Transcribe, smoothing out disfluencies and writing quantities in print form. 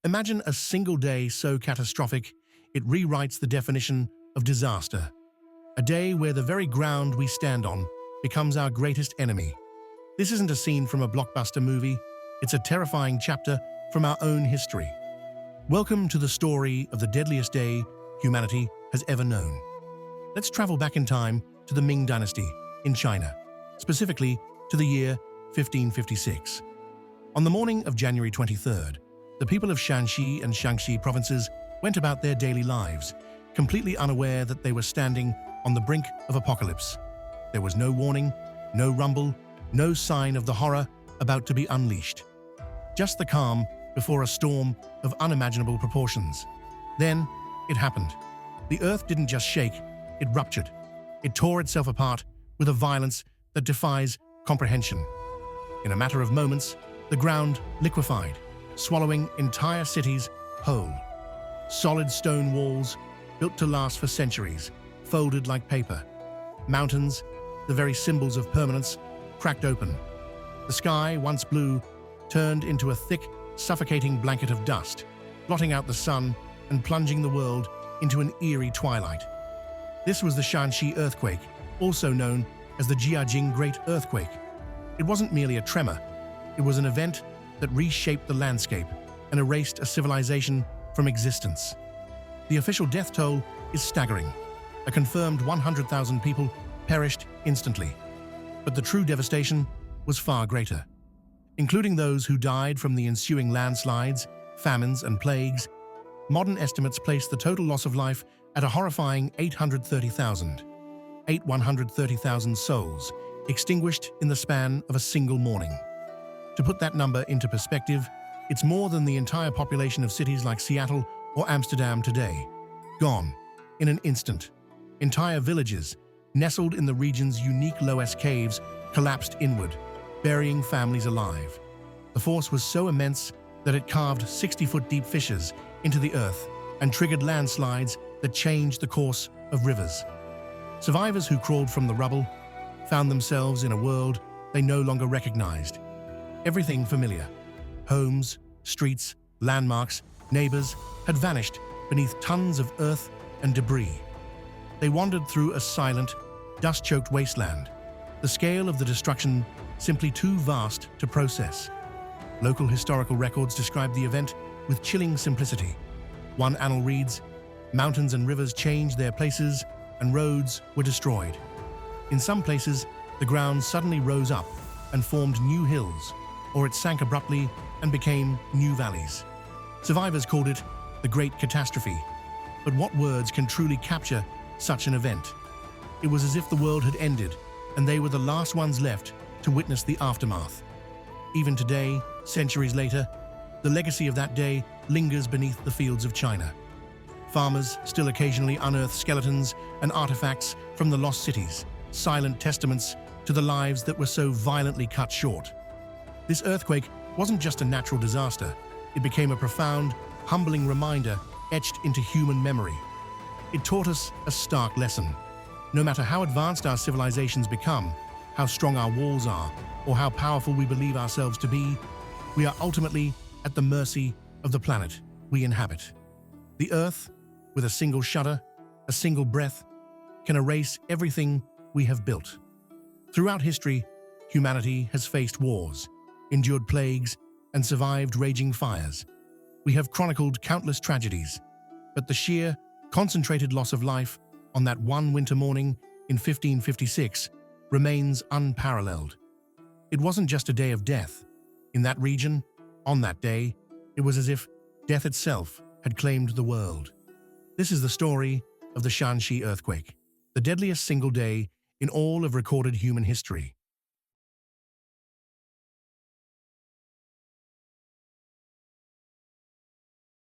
Imagine a single day so catastrophic, it rewrites the definition of disaster. A day where the very ground we stand on becomes our greatest enemy. This isn't a scene from a blockbuster movie, it's a terrifying chapter from our own history. Welcome to the story of the deadliest day humanity has ever known. Let's travel back in time to the Ming Dynasty in China, specifically to the year 1556. On the morning of January 23rd, the people of Shaanxi and Shaanxi provinces went about their daily lives, completely unaware that they were standing on the brink of apocalypse. There was no warning, no rumble, no sign of the horror about to be unleashed. Just the calm before a storm of unimaginable proportions. Then, it happened. The earth didn't just shake, it ruptured. It tore itself apart with a violence that defies comprehension. In a matter of moments, the ground liquefied, swallowing entire cities whole. Solid stone walls, built to last for centuries, folded like paper. Mountains, the very symbols of permanence, cracked open. The sky, once blue, turned into a thick, suffocating blanket of dust, blotting out the sun and plunging the world into an eerie twilight. This was the Shaanxi earthquake, also known as the Jiajing Great Earthquake. It wasn't merely a tremor, it was an event that reshaped the landscape and erased a civilization from existence. The official death toll is staggering. A confirmed 100,000 people perished instantly. But the true devastation was far greater. Including those who died from the ensuing landslides, famines, and plagues, modern estimates place the total loss of life at a horrifying 830,000. 130,000 souls extinguished in the span of a single morning. To put that number into perspective, it's more than the entire population of cities like Seattle or Amsterdam today. Gone in an instant. Entire villages, nestled in the region's unique Loess caves, collapsed inward, burying families alive. The force was so immense that it carved 60-foot deep fissures into the earth and triggered landslides that changed the course of rivers. Survivors who crawled from the rubble found themselves in a world they no longer recognized. Everything familiar, homes, streets, landmarks, neighbors, had vanished beneath tons of earth and debris. They wandered through a silent, dust-choked wasteland, the scale of the destruction simply too vast to process. Local historical records describe the event with chilling simplicity. One annal reads, "Mountains and rivers changed their places and roads were destroyed." In some places, the ground suddenly rose up and formed new hills, or it sank abruptly and became new valleys. Survivors called it the Great Catastrophe. But what words can truly capture such an event? It was as if the world had ended, and they were the last ones left to witness the aftermath. Even today, centuries later, the legacy of that day lingers beneath the fields of China. Farmers still occasionally unearth skeletons and artifacts from the lost cities, silent testaments to the lives that were so violently cut short. This earthquake wasn't just a natural disaster, it became a profound, humbling reminder etched into human memory. It taught us a stark lesson. No matter how advanced our civilizations become, how strong our walls are, or how powerful we believe ourselves to be, we are ultimately at the mercy of the planet we inhabit. The Earth, with a single shudder, a single breath, can erase everything we have built. Throughout history, humanity has faced wars, endured plagues, and survived raging fires. We have chronicled countless tragedies, but the sheer, concentrated loss of life on that one winter morning in 1556 remains unparalleled. It wasn't just a day of death. In that region, on that day, it was as if death itself had claimed the world. This is the story of the Shaanxi earthquake, the deadliest single day in all of recorded human history.